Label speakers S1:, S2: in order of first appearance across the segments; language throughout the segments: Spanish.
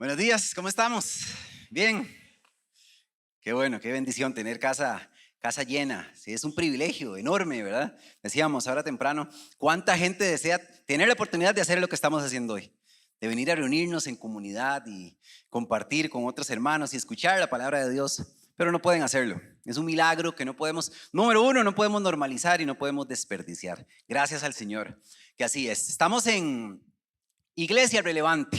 S1: Buenos días, ¿cómo estamos? Bien, qué bueno, qué bendición tener casa llena. Sí, es un privilegio enorme, ¿verdad? Decíamos ahora temprano, ¿cuánta gente desea tener la oportunidad de hacer lo que estamos haciendo hoy? De venir a reunirnos en comunidad y compartir con otros hermanos y escuchar la palabra de Dios, pero no pueden hacerlo. Es un milagro que no podemos, número uno, no podemos normalizar y no podemos desperdiciar. Gracias al Señor, que así es. Estamos en Iglesia Relevante.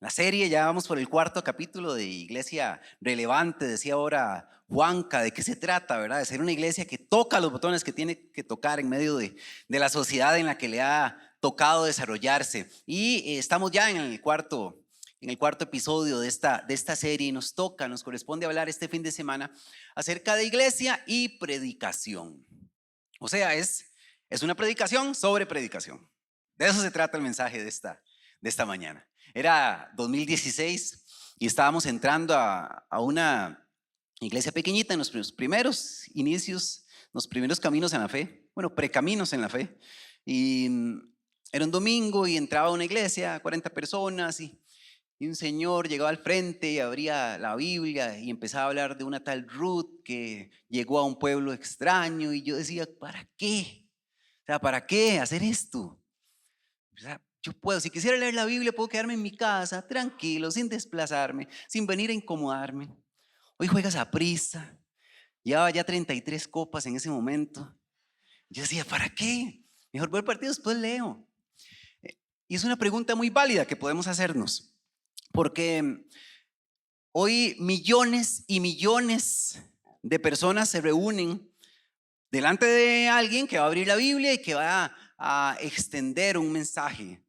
S1: La serie, ya vamos por el cuarto capítulo de Iglesia Relevante. Decía ahora Juanca, ¿de qué se trata, verdad? De ser una iglesia que toca los botones que tiene que tocar en medio de la sociedad en la que le ha tocado desarrollarse. Y estamos ya en el cuarto episodio de esta serie y nos corresponde hablar este fin de semana acerca de iglesia y predicación. O sea, es una predicación sobre predicación. De eso se trata el mensaje de esta mañana. Era 2016 y estábamos entrando a una iglesia pequeñita en los primeros inicios, los primeros caminos en la fe, bueno, precaminos en la fe. Y era un domingo y entraba a una iglesia, 40 personas y un señor llegaba al frente y abría la Biblia y empezaba a hablar de una tal Ruth que llegó a un pueblo extraño y yo decía, ¿para qué? O sea, ¿para qué hacer esto? O sea, yo puedo, si quisiera leer la Biblia, puedo quedarme en mi casa, tranquilo, sin desplazarme, sin venir a incomodarme. Hoy juegas a prisa. Llevaba ya 33 copas en ese momento. Yo decía, ¿para qué? Mejor voy al partido, después leo. Y es una pregunta muy válida que podemos hacernos, porque hoy millones y millones de personas se reúnen delante de alguien que va a abrir la Biblia y que va a extender un mensaje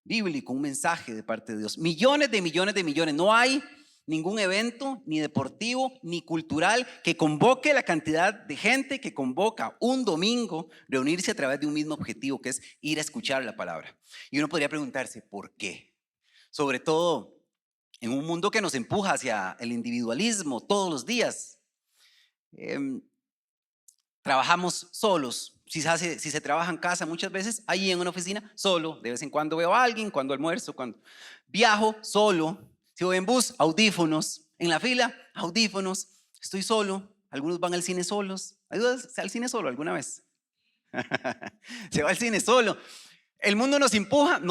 S1: bíblico, un mensaje de parte de Dios. Millones de millones de millones. No hay ningún evento, ni deportivo, ni cultural, que convoque la cantidad de gente que convoca un domingo reunirse a través de un mismo objetivo, que es ir a escuchar la palabra. Y uno podría preguntarse, ¿por qué? Sobre todo en un mundo que nos empuja hacia el individualismo todos los días. Trabajamos solos. Si se trabaja en casa muchas veces, ahí en una oficina, solo. De vez en cuando veo a alguien, cuando almuerzo, cuando viajo, solo. Si voy en bus, audífonos. En la fila, audífonos. Estoy solo. Algunos van al cine solos. ¿Ayudas al cine solo alguna vez? Se va al cine solo. El mundo nos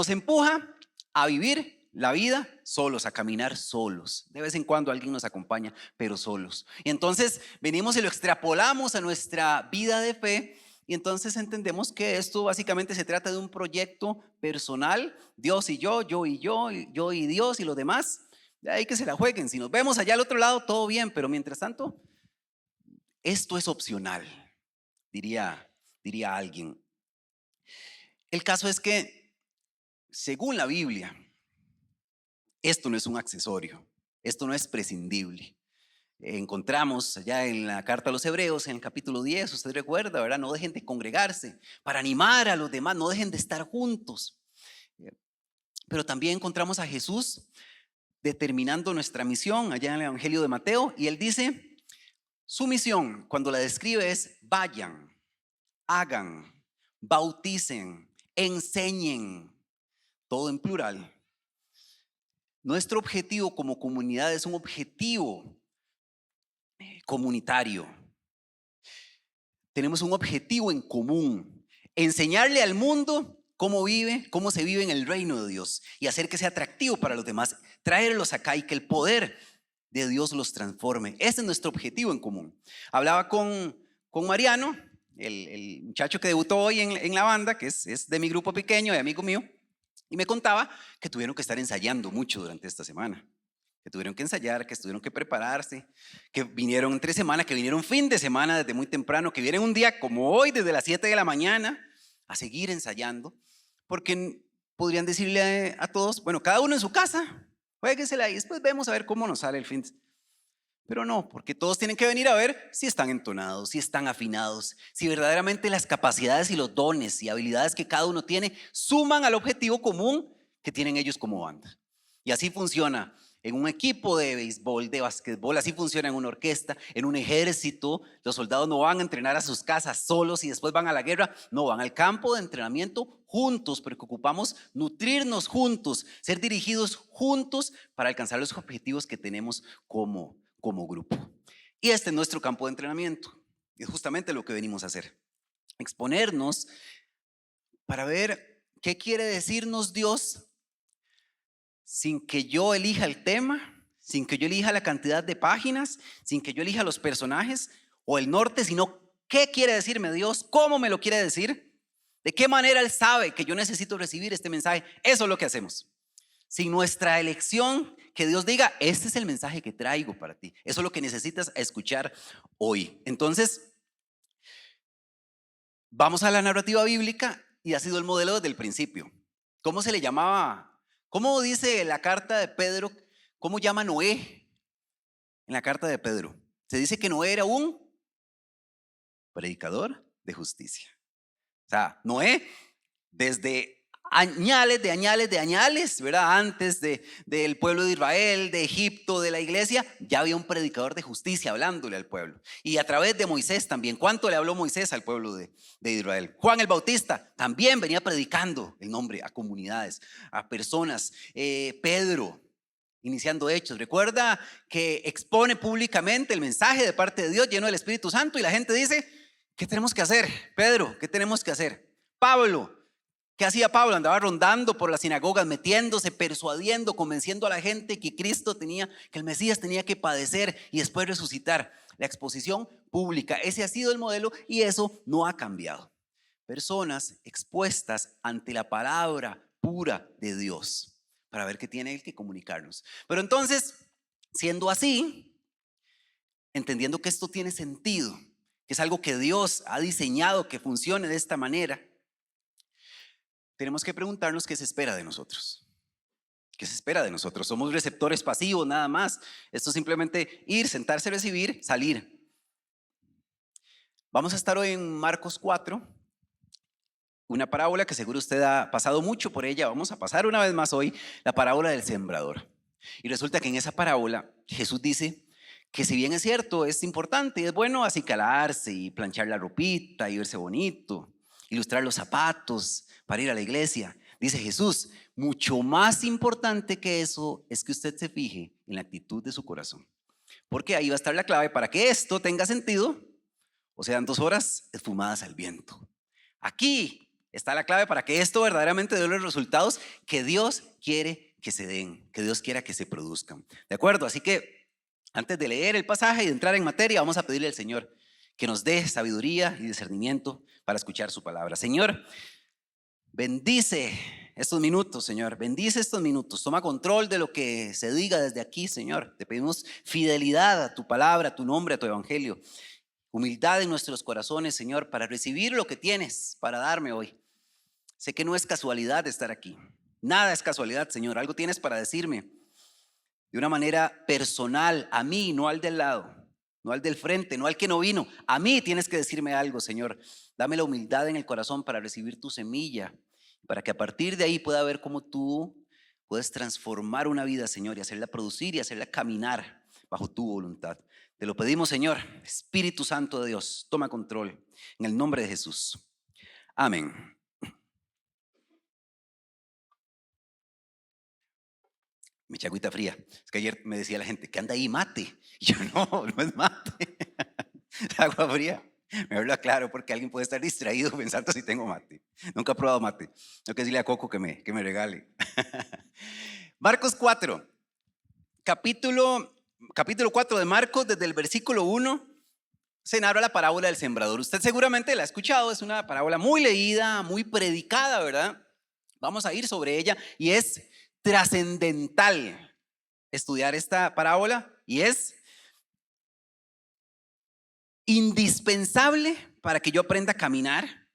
S1: empuja a vivir la vida solos, a caminar solos. De vez en cuando alguien nos acompaña, pero solos. Y entonces venimos y lo extrapolamos a nuestra vida de fe. Y entonces entendemos que esto básicamente se trata de un proyecto personal, Dios y yo y yo, y yo y Dios y los demás. De ahí que se la jueguen. Si nos vemos allá al otro lado, todo bien, pero mientras tanto, esto es opcional, diría alguien. El caso es que, según la Biblia, esto no es un accesorio, esto no es prescindible. Encontramos allá en la carta a los Hebreos, en el capítulo 10, usted recuerda, ¿verdad? No dejen de congregarse para animar a los demás, no dejen de estar juntos. Pero también encontramos a Jesús determinando nuestra misión allá en el Evangelio de Mateo, y él dice, su misión, cuando la describe, es vayan, hagan, bauticen, enseñen, todo en plural. Nuestro objetivo como comunidad es un objetivo comunitario. Tenemos un objetivo en común: enseñarle al mundo cómo se vive en el reino de Dios y hacer que sea atractivo para los demás, traerlos acá y que el poder de Dios los transforme. Ese es nuestro objetivo en común. Hablaba con Mariano, el muchacho que debutó hoy en la banda, que es de mi grupo pequeño, de amigo mío, y me contaba que tuvieron que estar ensayando mucho durante esta semana, que tuvieron que ensayar, que tuvieron que prepararse, que vinieron entre semana, que vinieron fin de semana desde muy temprano, que vienen un día como hoy desde las 7 de la mañana a seguir ensayando, porque podrían decirle a todos, bueno, cada uno en su casa, juéguesela y después vemos a ver cómo nos sale el fin. Pero no, porque todos tienen que venir a ver si están entonados, si están afinados, si verdaderamente las capacidades y los dones y habilidades que cada uno tiene suman al objetivo común que tienen ellos como banda. Y así funciona en un equipo de béisbol, de basquetbol, así funciona en una orquesta, en un ejército. Los soldados no van a entrenar a sus casas solos y después van a la guerra, no, van al campo de entrenamiento juntos, porque ocupamos nutrirnos juntos, ser dirigidos juntos para alcanzar los objetivos que tenemos como grupo. Y este es nuestro campo de entrenamiento, es justamente lo que venimos a hacer, exponernos para ver qué quiere decirnos Dios sin que yo elija el tema, sin que yo elija la cantidad de páginas, sin que yo elija los personajes o el norte, sino qué quiere decirme Dios, cómo me lo quiere decir, de qué manera Él sabe que yo necesito recibir este mensaje. Eso es lo que hacemos. Sin nuestra elección, que Dios diga, este es el mensaje que traigo para ti. Eso es lo que necesitas escuchar hoy. Entonces, vamos a la narrativa bíblica y ha sido el modelo desde el principio. ¿Cómo se le llamaba? ¿Cómo dice la carta de Pedro? ¿Cómo llama Noé en la carta de Pedro? Se dice que Noé era un predicador de justicia. O sea, Noé, desde añales de añales de añales, ¿verdad? Antes del pueblo de Israel, de Egipto, de la iglesia, ya había un predicador de justicia hablándole al pueblo. Y a través de Moisés también. ¿Cuánto le habló Moisés al pueblo de Israel? Juan el Bautista también venía predicando el nombre a comunidades, a personas. Pedro, iniciando Hechos, recuerda que expone públicamente el mensaje de parte de Dios lleno del Espíritu Santo y la gente dice, ¿qué tenemos que hacer? Pedro, ¿qué tenemos que hacer? Pablo, ¿qué hacía Pablo? Andaba rondando por las sinagogas, metiéndose, persuadiendo, convenciendo a la gente que Cristo tenía, que el Mesías tenía que padecer y después resucitar. La exposición pública, ese ha sido el modelo y eso no ha cambiado. Personas expuestas ante la palabra pura de Dios para ver qué tiene Él que comunicarnos. Pero entonces, siendo así, entendiendo que esto tiene sentido, que es algo que Dios ha diseñado que funcione de esta manera, tenemos que preguntarnos qué se espera de nosotros. ¿Qué se espera de nosotros? Somos receptores pasivos nada más. Esto es simplemente ir, sentarse, recibir, salir. Vamos a estar hoy en Marcos 4, una parábola que seguro usted ha pasado mucho por ella. Vamos a pasar una vez más hoy la parábola del sembrador. Y resulta que en esa parábola Jesús dice que si bien es cierto, es importante y es bueno acicalarse y planchar la ropita y verse bonito, ilustrar los zapatos para ir a la iglesia, dice Jesús, mucho más importante que eso es que usted se fije en la actitud de su corazón, porque ahí va a estar la clave para que esto tenga sentido, o sean 2 horas esfumadas al viento. Aquí está la clave para que esto verdaderamente dé los resultados que Dios quiere que se den, que Dios quiera que se produzcan. ¿De acuerdo? Así que antes de leer el pasaje y de entrar en materia, vamos a pedirle al Señor que nos dé sabiduría y discernimiento para escuchar su palabra. Señor, bendice estos minutos, Señor. Bendice estos minutos. Toma control de lo que se diga desde aquí, Señor. Te pedimos fidelidad a tu palabra, a tu nombre, a tu evangelio. Humildad en nuestros corazones, Señor, para recibir lo que tienes para darme hoy. Sé que no es casualidad estar aquí. Nada es casualidad, Señor. Algo tienes para decirme de una manera personal, a mí, no al del lado, no al del frente, no al que no vino. A mí tienes que decirme algo, Señor. Dame la humildad en el corazón para recibir tu semilla, para que a partir de ahí pueda ver cómo tú puedes transformar una vida, Señor, y hacerla producir y hacerla caminar bajo tu voluntad. Te lo pedimos, Señor. Espíritu Santo de Dios, toma control en el nombre de Jesús. Amén. Me eché agüita fría. Es que ayer me decía la gente, ¿qué anda ahí? Mate. Y yo, no es mate. Agua fría. Me lo aclaro porque alguien puede estar distraído pensando si tengo mate. Nunca he probado mate. Tengo que decirle a Coco que me regale. Marcos 4, capítulo 4 de Marcos, desde el versículo 1, se narra la parábola del sembrador. Usted seguramente la ha escuchado, es una parábola muy leída, muy predicada, ¿verdad? Vamos a ir sobre ella y es trascendental estudiar esta parábola y es indispensable para que yo aprenda a caminar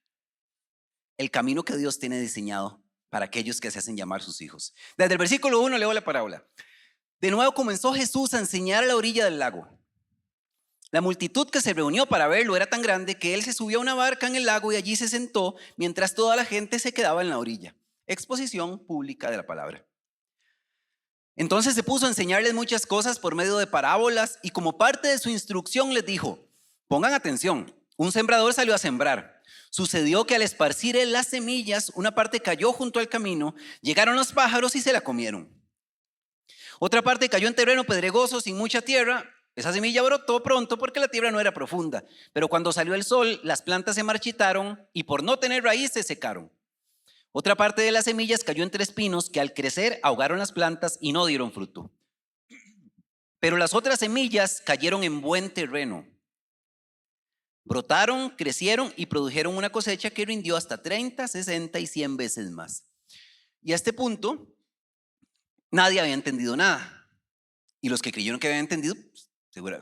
S1: el camino que Dios tiene diseñado para aquellos que se hacen llamar sus hijos. Desde el versículo 1 leo la parábola. De nuevo comenzó Jesús a enseñar a la orilla del lago. La multitud que se reunió para verlo era tan grande que él se subió a una barca en el lago y allí se sentó mientras toda la gente se quedaba en la orilla. Exposición pública de la palabra. Entonces se puso a enseñarles muchas cosas por medio de parábolas y como parte de su instrucción les dijo, pongan atención, un sembrador salió a sembrar. Sucedió que al esparcir él las semillas, una parte cayó junto al camino, llegaron los pájaros y se la comieron. Otra parte cayó en terreno pedregoso sin mucha tierra. Esa semilla brotó pronto porque la tierra no era profunda, pero cuando salió el sol, las plantas se marchitaron y por no tener raíz se secaron. Otra parte de las semillas cayó entre espinos que al crecer ahogaron las plantas y no dieron fruto. Pero las otras semillas cayeron en buen terreno. Brotaron, crecieron y produjeron una cosecha que rindió hasta 30, 60 y 100 veces más. Y a este punto, nadie había entendido nada. Y los que creyeron que habían entendido,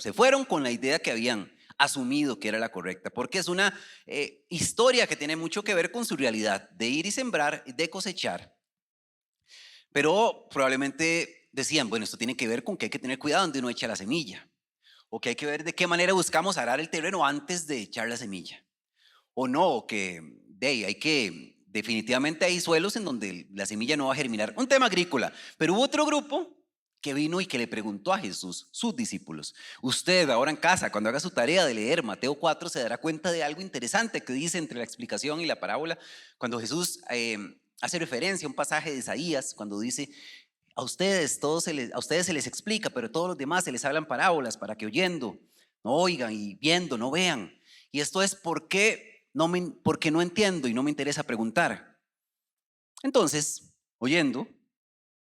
S1: se fueron con la idea que habían asumido que era la correcta, porque es una historia que tiene mucho que ver con su realidad, de ir y sembrar, de cosechar. Pero probablemente decían, bueno, esto tiene que ver con que hay que tener cuidado donde uno echa la semilla, o que hay que ver de qué manera buscamos arar el terreno antes de echar la semilla, o no, que definitivamente hay suelos en donde la semilla no va a germinar, un tema agrícola. Pero hubo otro grupo que vino y que le preguntó a Jesús, sus discípulos. Usted ahora en casa, cuando haga su tarea de leer Mateo 4, se dará cuenta de algo interesante que dice entre la explicación y la parábola, cuando Jesús hace referencia a un pasaje de Isaías, cuando dice, a ustedes se les explica, pero a todos los demás se les hablan parábolas para que oyendo no oigan y viendo no vean. Y esto es porque no entiendo y no me interesa preguntar. Entonces, oyendo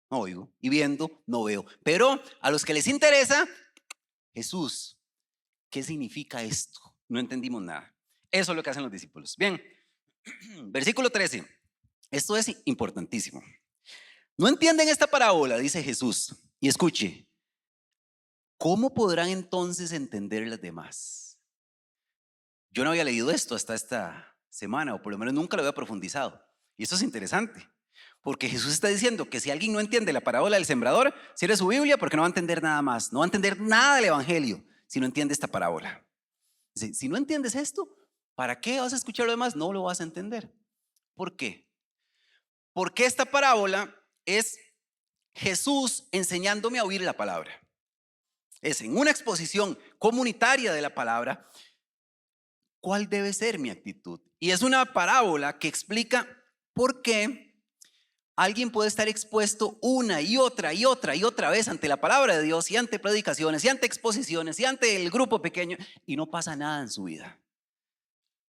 S1: no oigo y viendo no veo. Pero a los que les interesa, Jesús, ¿qué significa esto? No entendimos nada. Eso es lo que hacen los discípulos. Bien, versículo 13. Esto es importantísimo. No entienden esta parábola, dice Jesús. Y escuche, ¿cómo podrán entonces entender las demás? Yo no había leído esto hasta esta semana, o por lo menos nunca lo había profundizado. Y esto es interesante. Porque Jesús está diciendo que si alguien no entiende la parábola del sembrador, cierre su Biblia porque no va a entender nada más, no va a entender nada del evangelio si no entiende esta parábola. Si no entiendes esto, ¿para qué vas a escuchar lo demás? No lo vas a entender. ¿Por qué? Porque esta parábola es Jesús enseñándome a oír la palabra. Es en una exposición comunitaria de la palabra, ¿cuál debe ser mi actitud? Y es una parábola que explica por qué alguien puede estar expuesto una y otra vez ante la palabra de Dios y ante predicaciones y ante exposiciones y ante el grupo pequeño y no pasa nada en su vida.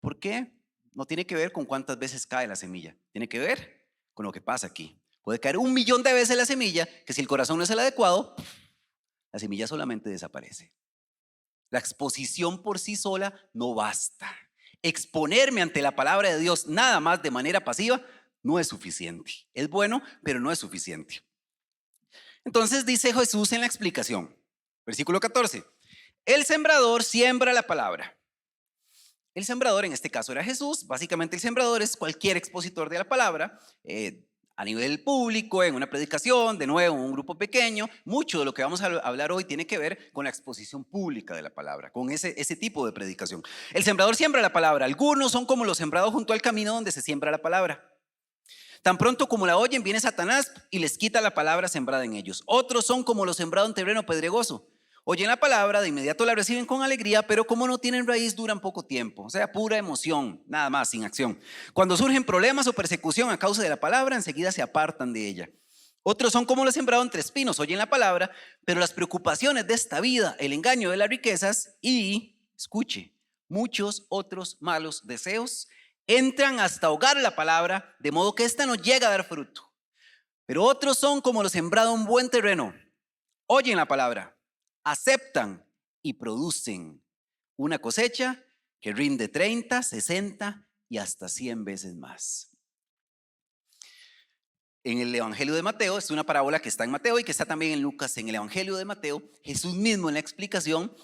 S1: ¿Por qué? No tiene que ver con cuántas veces cae la semilla, tiene que ver con lo que pasa aquí. Puede caer 1.000.000 de veces la semilla, que si el corazón no es el adecuado, la semilla solamente desaparece. La exposición por sí sola no basta. Exponerme ante la palabra de Dios nada más de manera pasiva no es suficiente. Es bueno, pero no es suficiente. Entonces dice Jesús en la explicación, versículo 14, el sembrador siembra la palabra. El sembrador en este caso era Jesús. Básicamente el sembrador es cualquier expositor de la palabra, a nivel público, en una predicación, de nuevo, en un grupo pequeño. Mucho de lo que vamos a hablar hoy tiene que ver con la exposición pública de la palabra, con ese tipo de predicación. El sembrador siembra la palabra. Algunos son como los sembrados junto al camino donde se siembra la palabra. Tan pronto como la oyen, viene Satanás y les quita la palabra sembrada en ellos. Otros son como los sembrados en terreno pedregoso. Oyen la palabra, de inmediato la reciben con alegría, pero como no tienen raíz, duran poco tiempo. O sea, pura emoción, nada más, sin acción. Cuando surgen problemas o persecución a causa de la palabra, enseguida se apartan de ella. Otros son como los sembrados entre espinos. Oyen la palabra, pero las preocupaciones de esta vida, el engaño de las riquezas y, escuche, muchos otros malos deseos entran hasta ahogar la palabra, de modo que ésta no llega a dar fruto. Pero otros son como los sembrados en buen terreno. Oyen la palabra, aceptan y producen una cosecha que rinde 30, 60 y hasta 100 veces más. En el Evangelio de Mateo, es una parábola que está en Mateo y que está también en Lucas. En el Evangelio de Mateo, Jesús mismo en la explicación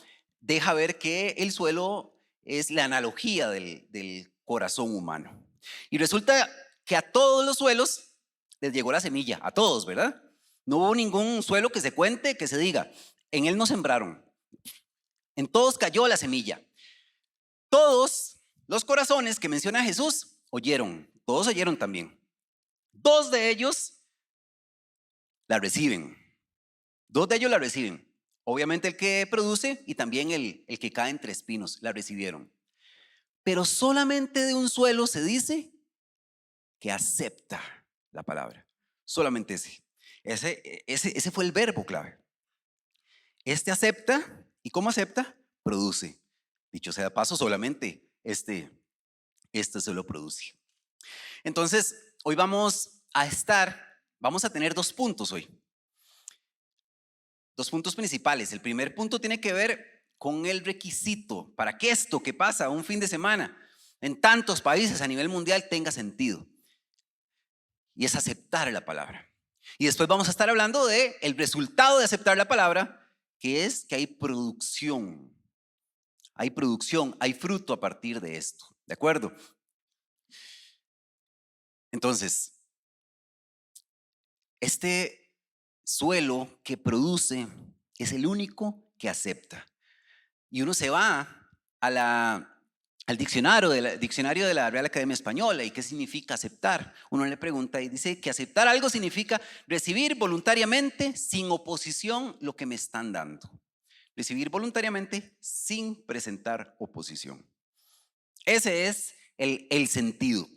S1: deja ver que el suelo es la analogía del corazón humano. Y resulta que a todos los suelos les llegó la semilla, a todos, ¿verdad? No hubo ningún suelo que se cuente, que se diga, en él no sembraron. En todos cayó la semilla. Todos los corazones que menciona Jesús oyeron, todos oyeron también. 2 de ellos la reciben. Dos de ellos la reciben. Obviamente el que produce y también el que cae entre espinos la recibieron. Pero solamente de un suelo se dice que acepta la palabra. Solamente ese. Ese fue el verbo clave. Este acepta. ¿Y cómo acepta? Produce. Dicho sea de paso, solamente este se lo produce. Entonces, hoy vamos a tener 2 puntos hoy. 2 puntos principales. El primer punto tiene que ver con el requisito para que esto que pasa un fin de semana en tantos países a nivel mundial tenga sentido. Y es aceptar la palabra. Y después vamos a estar hablando de el resultado de aceptar la palabra, que es que hay producción. Hay producción, hay fruto a partir de esto. ¿De acuerdo? Entonces, este suelo que produce es el único que acepta. Y uno se va al diccionario de la Real Academia Española. ¿Y qué significa aceptar? Uno le pregunta y dice que aceptar algo significa recibir voluntariamente, sin oposición, lo que me están dando. Recibir voluntariamente sin presentar oposición. Ese es el sentido.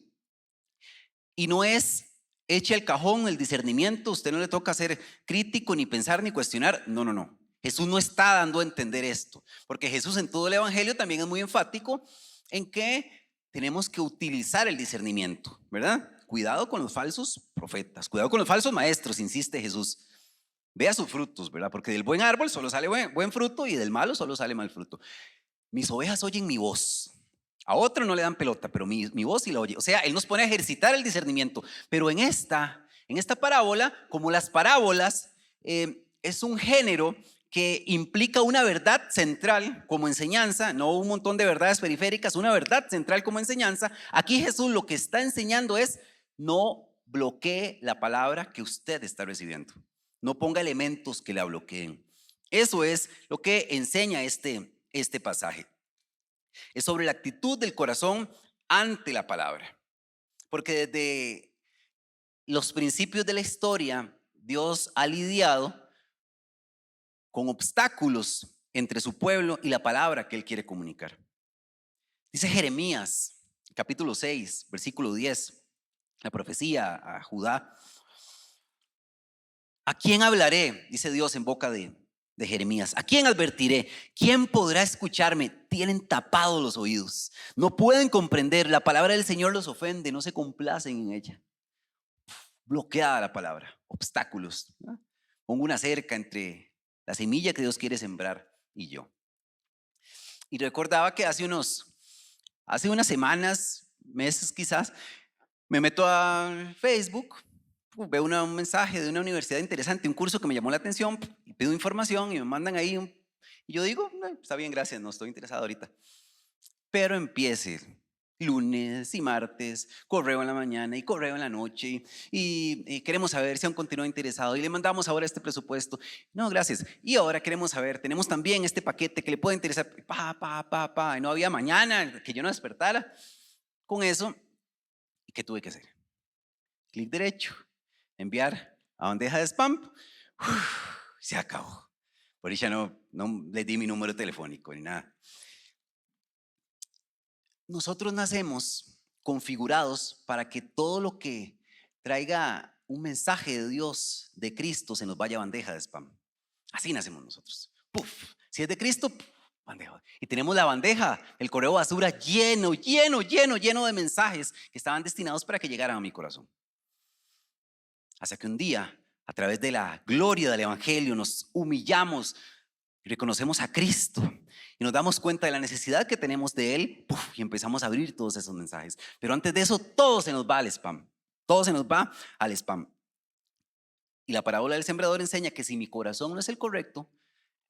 S1: Y no es eche al cajón el discernimiento, usted no le toca ser crítico, ni pensar, ni cuestionar. No, no, no. Jesús no está dando a entender esto, porque Jesús en todo el evangelio también es muy enfático en que tenemos que utilizar el discernimiento, ¿verdad? Cuidado con los falsos profetas, cuidado con los falsos maestros, insiste Jesús. Vea sus frutos, ¿verdad? Porque del buen árbol solo sale buen fruto y del malo solo sale mal fruto. Mis ovejas oyen mi voz. A otro no le dan pelota, pero mi voz sí la oye. O sea, Él nos pone a ejercitar el discernimiento. Pero en esta parábola, como las parábolas, es un género que implica una verdad central como enseñanza, no un montón de verdades periféricas, una verdad central como enseñanza. Aquí Jesús lo que está enseñando es: no bloquee la palabra que usted está recibiendo. No ponga elementos que la bloqueen. Eso es lo que enseña este pasaje. Es sobre la actitud del corazón ante la palabra. Porque desde los principios de la historia, Dios ha lidiado con obstáculos entre su pueblo y la palabra que Él quiere comunicar. Dice Jeremías, capítulo 6, versículo 10, la profecía a Judá. ¿A quién hablaré? Dice Dios en boca de Jeremías. ¿A quién advertiré? ¿Quién podrá escucharme? Tienen tapados los oídos. No pueden comprender. La palabra del Señor los ofende. No se complacen en ella. Bloqueada la palabra. Obstáculos. ¿No? Pongo una cerca entre la semilla que Dios quiere sembrar y yo. Y recordaba que hace unas semanas, meses quizás, me meto a Facebook. Veo un mensaje de una universidad interesante, un curso que me llamó la atención, y pido información y me mandan ahí y yo digo, está bien, gracias, no estoy interesado ahorita. Pero empiece lunes y martes, correo en la mañana y correo en la noche, y queremos saber si aún continúa interesado y le mandamos ahora este presupuesto. No, gracias. Y ahora queremos saber, tenemos también este paquete que le puede interesar. Y no había mañana que yo no despertara. Con eso, ¿qué tuve que hacer? Clic derecho, enviar a bandeja de spam. Se acabó. Por eso no le di mi número telefónico ni nada. Nosotros nacemos configurados para que todo lo que traiga un mensaje de Dios, de Cristo, se nos vaya a bandeja de spam. Así nacemos nosotros. Puf. Si es de Cristo, bandeja. Y tenemos la bandeja, el correo basura lleno de mensajes que estaban destinados para que llegaran a mi corazón. Hasta que un día, a través de la gloria del evangelio, nos humillamos y reconocemos a Cristo y nos damos cuenta de la necesidad que tenemos de Él, y empezamos a abrir todos esos mensajes. Pero antes de eso, todo se nos va al spam. Todo se nos va al spam. Y la parábola del sembrador enseña que si mi corazón no es el correcto,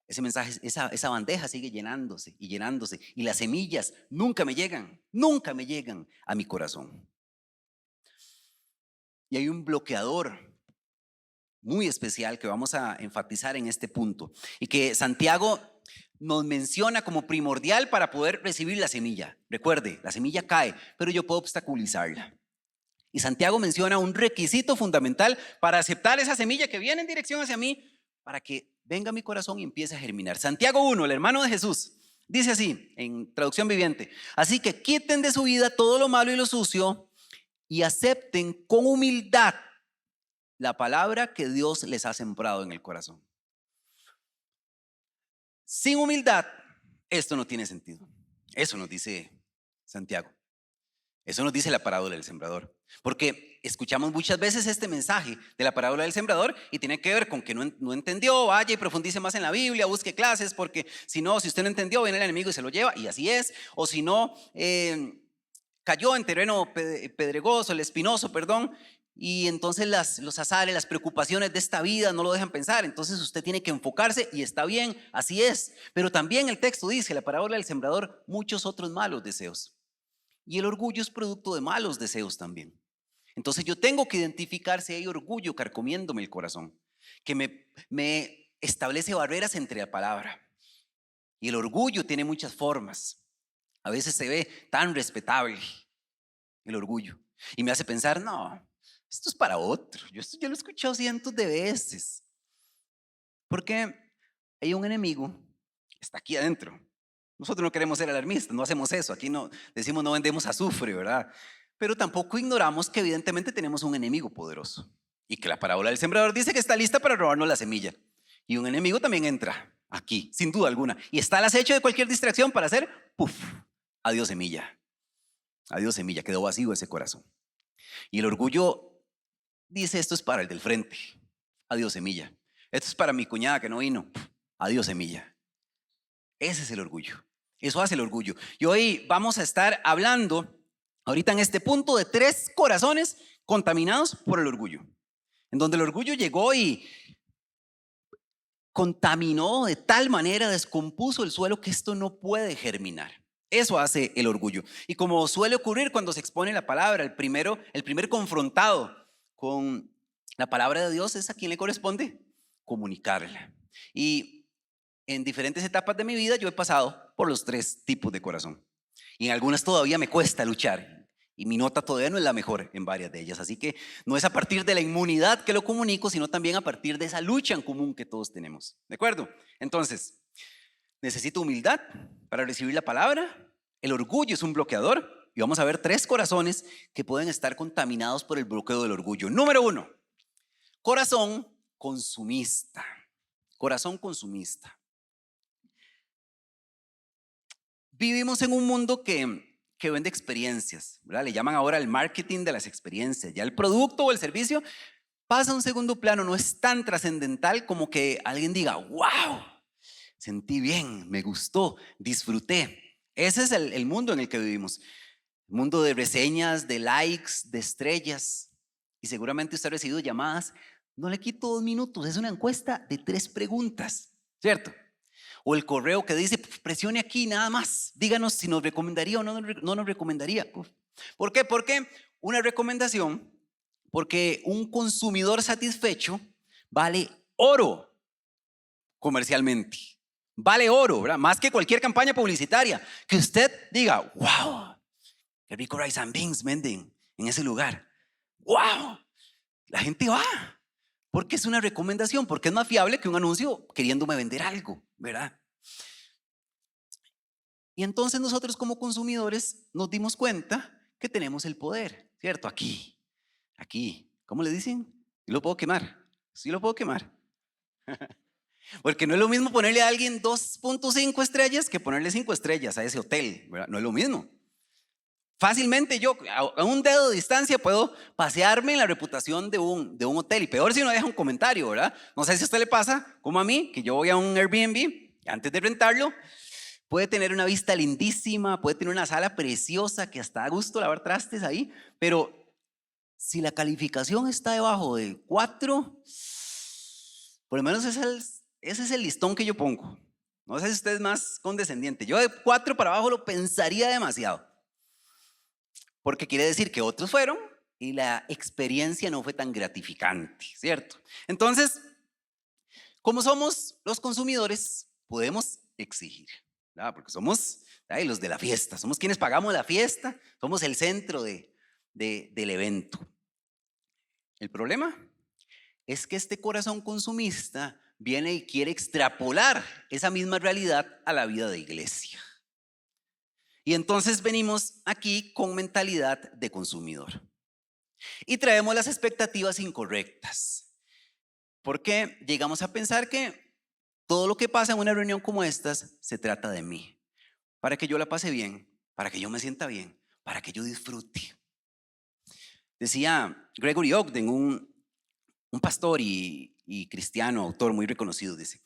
S1: ese mensaje, esa bandeja sigue llenándose y llenándose, y las semillas nunca me llegan a mi corazón. Y hay un bloqueador muy especial que vamos a enfatizar en este punto y que Santiago nos menciona como primordial para poder recibir la semilla. Recuerde, la semilla cae, pero yo puedo obstaculizarla. Y Santiago menciona un requisito fundamental para aceptar esa semilla que viene en dirección hacia mí, para que venga a mi corazón y empiece a germinar. Santiago 1, el hermano de Jesús, dice así, en traducción viviente: así que quiten de su vida todo lo malo y lo sucio y acepten con humildad la palabra que Dios les ha sembrado en el corazón. Sin humildad, esto no tiene sentido. Eso nos dice Santiago. Eso nos dice la parábola del sembrador. Porque escuchamos muchas veces este mensaje de la parábola del sembrador y tiene que ver con que no entendió, vaya y profundice más en la Biblia, busque clases, porque si no, si usted no entendió, viene el enemigo y se lo lleva, y así es. O si no, cayó en terreno pedregoso, el espinoso, perdón, y entonces los azares, las preocupaciones de esta vida no lo dejan pensar. Entonces usted tiene que enfocarse y está bien, así es. Pero también el texto dice, la parábola del sembrador, muchos otros malos deseos. Y el orgullo es producto de malos deseos también. Entonces yo tengo que identificar si hay orgullo carcomiéndome el corazón, que me establece barreras entre la palabra. Y el orgullo tiene muchas formas. A veces se ve tan respetable el orgullo y me hace pensar, no, esto es para otro. Yo lo he escuchado cientos de veces. Porque hay un enemigo que está aquí adentro. Nosotros no queremos ser alarmistas, no hacemos eso. Aquí no decimos, no vendemos azufre, ¿verdad? Pero tampoco ignoramos que evidentemente tenemos un enemigo poderoso y que la parábola del sembrador dice que está lista para robarnos la semilla. Y un enemigo también entra aquí, sin duda alguna, y está al acecho de cualquier distracción para hacer, ¡puf! Adiós semilla. Adiós semilla, quedó vacío ese corazón. Y el orgullo dice, esto es para el del frente. Adiós semilla. Esto es para mi cuñada que no vino. Adiós semilla. Ese es el orgullo. Eso hace el orgullo. Y hoy vamos a estar hablando, ahorita en este punto, de 3 corazones contaminados por el orgullo. En donde el orgullo llegó y contaminó de tal manera, descompuso el suelo que esto no puede germinar. Eso hace el orgullo. Y como suele ocurrir cuando se expone la palabra, el primer confrontado con la palabra de Dios es a quien le corresponde comunicarla. Y en diferentes etapas de mi vida yo he pasado por los 3 tipos de corazón. Y en algunas todavía me cuesta luchar. Y mi nota todavía no es la mejor en varias de ellas. Así que no es a partir de la inmunidad que lo comunico, sino también a partir de esa lucha en común que todos tenemos. ¿De acuerdo? Entonces, necesito humildad para recibir la palabra. El orgullo es un bloqueador. Y vamos a ver 3 corazones que pueden estar contaminados por el bloqueo del orgullo. Número 1, corazón consumista. Corazón consumista. Vivimos en un mundo que vende experiencias, ¿verdad? Le llaman ahora el marketing de las experiencias. Ya el producto o el servicio pasa a un segundo plano, no es tan trascendental como que alguien diga, wow, sentí bien, me gustó, disfruté. Ese es el mundo en el que vivimos. Mundo de reseñas, de likes, de estrellas. Y seguramente usted ha recibido llamadas. No le quito 2 minutos, es una encuesta de 3 preguntas, ¿cierto? O el correo que dice, presione aquí nada más, díganos si nos recomendaría o no nos recomendaría. ¿Por qué? Porque una recomendación, porque un consumidor satisfecho vale oro comercialmente. Vale oro, ¿verdad? Más que cualquier campaña publicitaria. Que usted diga, wow, qué rico rice and beans venden en ese lugar. Wow, la gente va. Porque es una recomendación, porque es más fiable que un anuncio queriéndome vender algo, ¿verdad? Y entonces nosotros como consumidores nos dimos cuenta que tenemos el poder, ¿cierto? Aquí, ¿cómo le dicen? Sí lo puedo quemar, sí lo puedo quemar. Porque no es lo mismo ponerle a alguien 2.5 estrellas que ponerle 5 estrellas a ese hotel, ¿verdad? No es lo mismo. Fácilmente yo a un dedo de distancia puedo pasearme en la reputación de un hotel, y peor si no deja un comentario, ¿verdad? No sé si a usted le pasa como a mí, que yo voy a un Airbnb antes de rentarlo. Puede tener una vista lindísima, puede tener una sala preciosa que hasta da gusto lavar trastes ahí, pero si la calificación está debajo de 4, por lo menos ese es el listón que yo pongo. No sé si usted es más condescendiente. Yo de 4 para abajo lo pensaría demasiado. Porque quiere decir que otros fueron y la experiencia no fue tan gratificante, ¿cierto? Entonces, como somos los consumidores, podemos exigir, ¿verdad? Porque somos los de la fiesta, somos quienes pagamos la fiesta, somos el centro del evento. El problema es que este corazón consumista viene y quiere extrapolar esa misma realidad a la vida de iglesia. Y entonces venimos aquí con mentalidad de consumidor. Y traemos las expectativas incorrectas. Porque llegamos a pensar que todo lo que pasa en una reunión como estas se trata de mí. Para que yo la pase bien, para que yo me sienta bien, para que yo disfrute. Decía Gregory Ogden, un pastor y cristiano, autor muy reconocido, dice: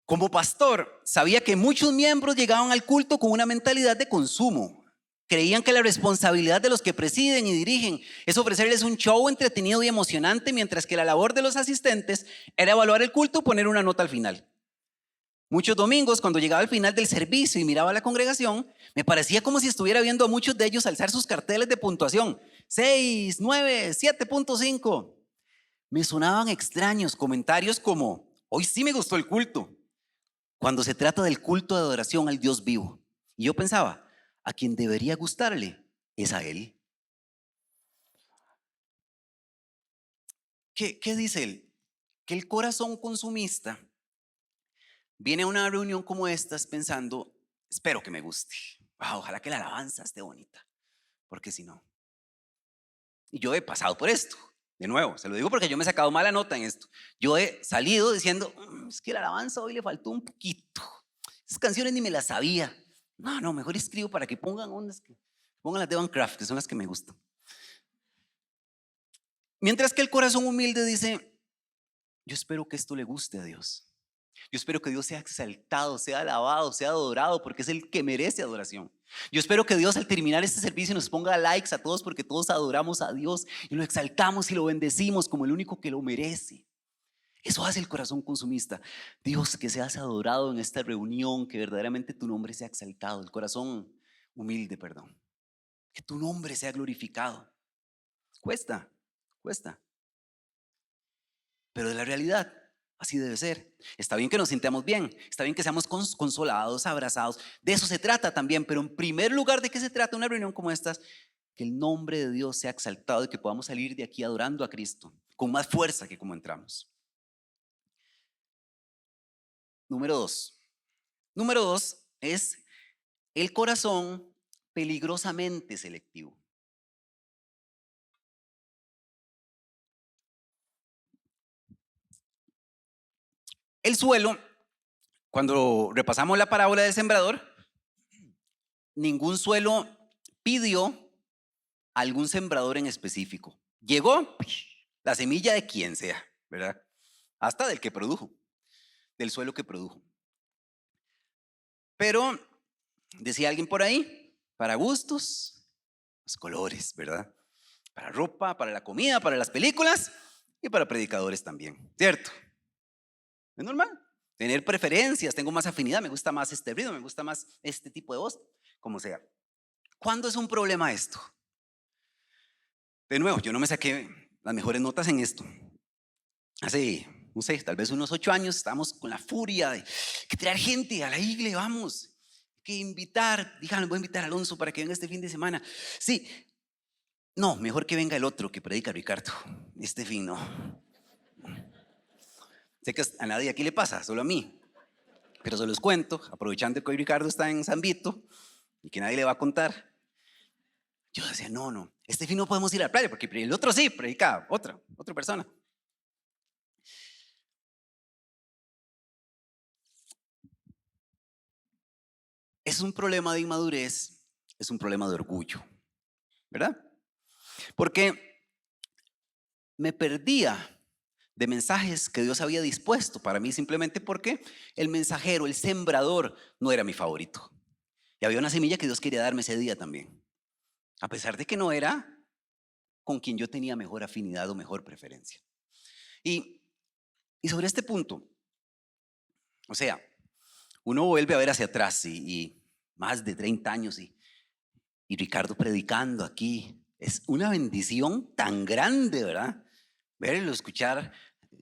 S1: como pastor, sabía que muchos miembros llegaban al culto con una mentalidad de consumo. Creían que la responsabilidad de los que presiden y dirigen es ofrecerles un show entretenido y emocionante, mientras que la labor de los asistentes era evaluar el culto y poner una nota al final. Muchos domingos, cuando llegaba al final del servicio y miraba a la congregación, me parecía como si estuviera viendo a muchos de ellos alzar sus carteles de puntuación: 6, 9, 7.5. Me sonaban extraños comentarios como: hoy sí me gustó el culto, cuando se trata del culto de adoración al Dios vivo. Y yo pensaba, a quien debería gustarle es a Él. ¿Qué dice él? Que el corazón consumista viene a una reunión como estas pensando: espero que me guste. Ojalá que la alabanza esté bonita, porque si no. Y yo he pasado por esto. De nuevo, se lo digo porque yo me he sacado mala nota en esto. Yo he salido diciendo: es que la alabanza hoy le faltó un poquito. Esas canciones ni me las sabía. No, mejor escribo para que pongan ondas, que pongan las de Van Craft, que son las que me gustan. Mientras que el corazón humilde dice: yo espero que esto le guste a Dios. Yo espero que Dios sea exaltado, sea alabado, sea adorado, porque es el que merece adoración. Yo espero que Dios, al terminar este servicio, nos ponga likes a todos, porque todos adoramos a Dios y lo exaltamos y lo bendecimos como el único que lo merece. Eso hace el corazón consumista. Dios, que seas adorado en esta reunión, que verdaderamente tu nombre sea exaltado. El corazón humilde, perdón. Que tu nombre sea glorificado. Cuesta, cuesta. Pero de la realidad, así debe ser. Está bien que nos sintamos bien, está bien que seamos consolados, abrazados. De eso se trata también, pero en primer lugar, ¿de qué se trata una reunión como estas? Que el nombre de Dios sea exaltado y que podamos salir de aquí adorando a Cristo con más fuerza que como entramos. Número dos. Número dos es el corazón peligrosamente selectivo. El suelo, cuando repasamos la parábola del sembrador, ningún suelo pidió a algún sembrador en específico. Llegó la semilla de quien sea, ¿verdad? Hasta del que produjo, del suelo que produjo. Pero, decía alguien por ahí, para gustos, los colores, ¿verdad? Para ropa, para la comida, para las películas y para predicadores también, ¿cierto? Es normal tener preferencias, tengo más afinidad, me gusta más este ritmo, me gusta más este tipo de voz, como sea. ¿Cuándo es un problema esto? De nuevo, yo no me saqué las mejores notas en esto. Hace, no sé, tal vez unos 8 años estábamos con la furia de que traer gente a la iglesia, vamos, que invitar, digan, voy a invitar a Alonso para que venga este fin de semana. Sí, no, mejor que venga el otro que predica Ricardo, este fin no. Sé que a nadie aquí le pasa, solo a mí, pero se los cuento, aprovechando que hoy Ricardo está en San Vito y que nadie le va a contar. Yo decía, no, este fin no podemos ir a la playa porque el otro sí, predica otra persona. Es un problema de inmadurez, es un problema de orgullo, ¿verdad? Porque me perdía de mensajes que Dios había dispuesto para mí simplemente porque el mensajero, el sembrador, no era mi favorito. Y había una semilla que Dios quería darme ese día también, a pesar de que no era con quien yo tenía mejor afinidad o mejor preferencia. Y sobre este punto, o sea, uno vuelve a ver hacia atrás y más de 30 años y Ricardo predicando aquí. Es una bendición tan grande, ¿verdad? Verlo, escuchar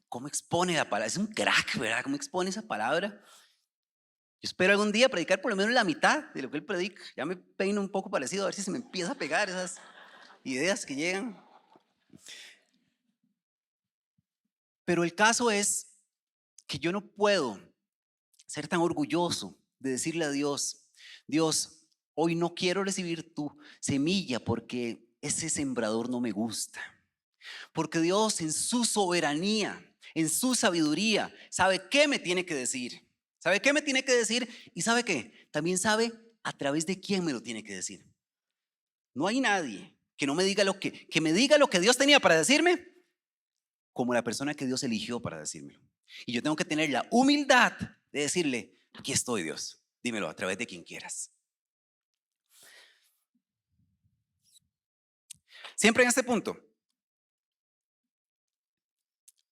S1: cómo expone la palabra. Es un crack, ¿verdad? Cómo expone esa palabra. Yo espero algún día predicar por lo menos la mitad de lo que él predica. Ya me peino un poco parecido, a ver si se me empieza a pegar esas ideas que llegan. Pero el caso es que yo no puedo ser tan orgulloso de decirle a Dios, Dios, hoy no quiero recibir tu semilla porque ese sembrador no me gusta. Porque Dios en su soberanía, en su sabiduría, sabe qué me tiene que decir. ¿Sabe qué me tiene que decir? Y sabe qué, también sabe a través de quién me lo tiene que decir. No hay nadie que no me diga que me diga lo que Dios tenía para decirme, como la persona que Dios eligió para decírmelo. Y yo tengo que tener la humildad de decirle, aquí estoy, Dios, dímelo a través de quien quieras. Siempre en este punto,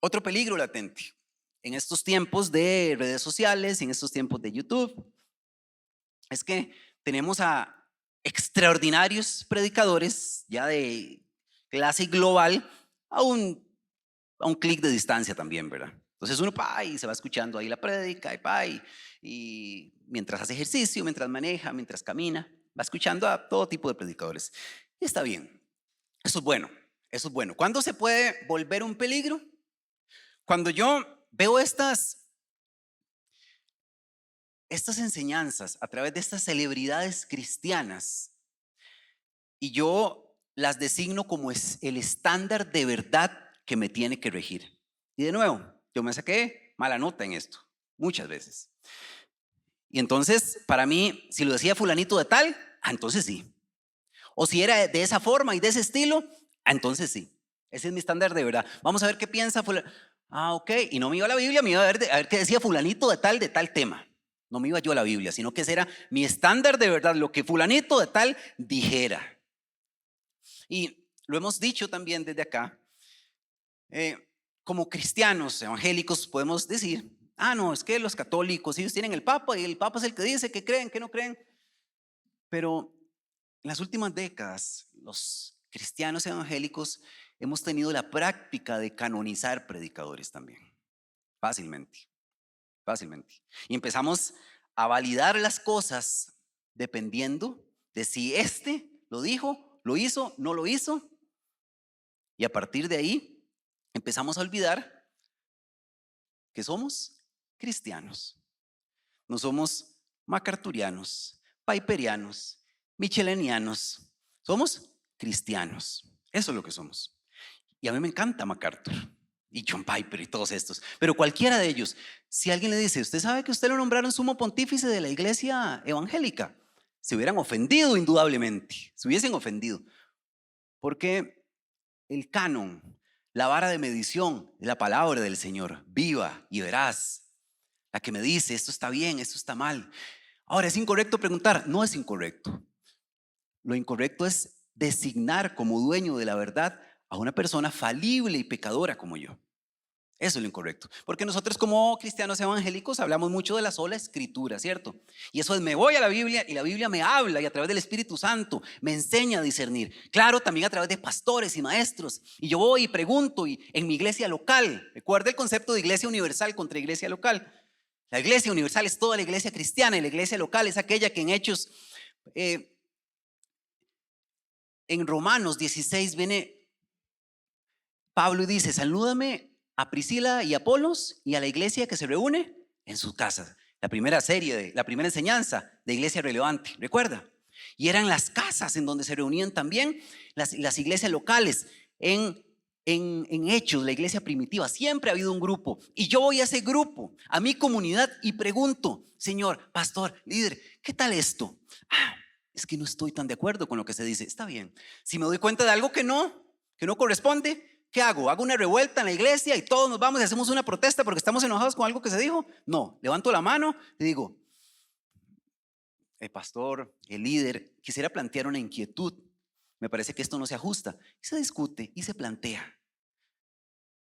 S1: otro peligro latente en estos tiempos de redes sociales, en estos tiempos de YouTube, es que tenemos a extraordinarios predicadores ya de clase global a un clic de distancia también, ¿verdad? Entonces uno y se va escuchando ahí la prédica y mientras hace ejercicio, mientras maneja, mientras camina, va escuchando a todo tipo de predicadores. Y está bien, eso es bueno, eso es bueno. ¿Cuándo se puede volver un peligro? Cuando yo veo estas enseñanzas a través de estas celebridades cristianas y yo las designo como es el estándar de verdad que me tiene que regir. Y de nuevo, yo me saqué mala nota en esto, muchas veces. Y entonces, para mí, si lo decía fulanito de tal, entonces sí. O si era de esa forma y de ese estilo, entonces sí. Ese es mi estándar de verdad. Vamos a ver qué piensa fulanito. Ok. Y no me iba a la Biblia, me iba a ver qué decía fulanito de tal tema. No me iba yo a la Biblia, sino que ese era mi estándar de verdad, lo que fulanito de tal dijera. Y lo hemos dicho también desde acá. Como cristianos evangélicos podemos decir, no, es que los católicos, ellos tienen el Papa y el Papa es el que dice que creen, que no creen. Pero en las últimas décadas, los cristianos evangélicos hemos tenido la práctica de canonizar predicadores también, fácilmente. Y empezamos a validar las cosas dependiendo de si lo dijo, lo hizo, no lo hizo. Y a partir de ahí empezamos a olvidar que somos cristianos. No somos macarturianos, piperianos, michelenianos. Somos cristianos. Eso es lo que somos. Y a mí me encanta MacArthur y John Piper y todos estos. Pero cualquiera de ellos, si alguien le dice, ¿usted sabe que usted lo nombraron sumo pontífice de la iglesia evangélica? Se hubieran ofendido indudablemente. Se hubiesen ofendido. Porque el canon, la vara de medición de la palabra del Señor, viva y veraz, la que me dice esto está bien, esto está mal. Ahora, ¿es incorrecto preguntar? No es incorrecto. Lo incorrecto es designar como dueño de la verdad a una persona falible y pecadora como yo. Eso es lo incorrecto. Porque nosotros como cristianos evangélicos hablamos mucho de la sola escritura, ¿cierto? Y eso es, me voy a la Biblia y la Biblia me habla y a través del Espíritu Santo me enseña a discernir. Claro, también a través de pastores y maestros. Y yo voy y pregunto y en mi iglesia local. Recuerda el concepto de iglesia universal contra iglesia local. La iglesia universal es toda la iglesia cristiana y la iglesia local es aquella que en Hechos, en Romanos 16 viene Pablo y dice, salúdame a Priscila y Apolos y a la iglesia que se reúne en sus casas. La primera enseñanza de iglesia relevante, ¿recuerda? Y eran las casas en donde se reunían también las iglesias locales. En Hechos, la iglesia primitiva, siempre ha habido un grupo. Y yo voy a ese grupo, a mi comunidad y pregunto, Señor, pastor, líder, ¿qué tal esto? Es que no estoy tan de acuerdo con lo que se dice. Está bien. Si me doy cuenta de algo que no corresponde, ¿qué hago? ¿Hago una revuelta en la iglesia y todos nos vamos y hacemos una protesta porque estamos enojados con algo que se dijo? No, levanto la mano y digo, el pastor, el líder, quisiera plantear una inquietud. Me parece que esto no se ajusta. Y se discute y se plantea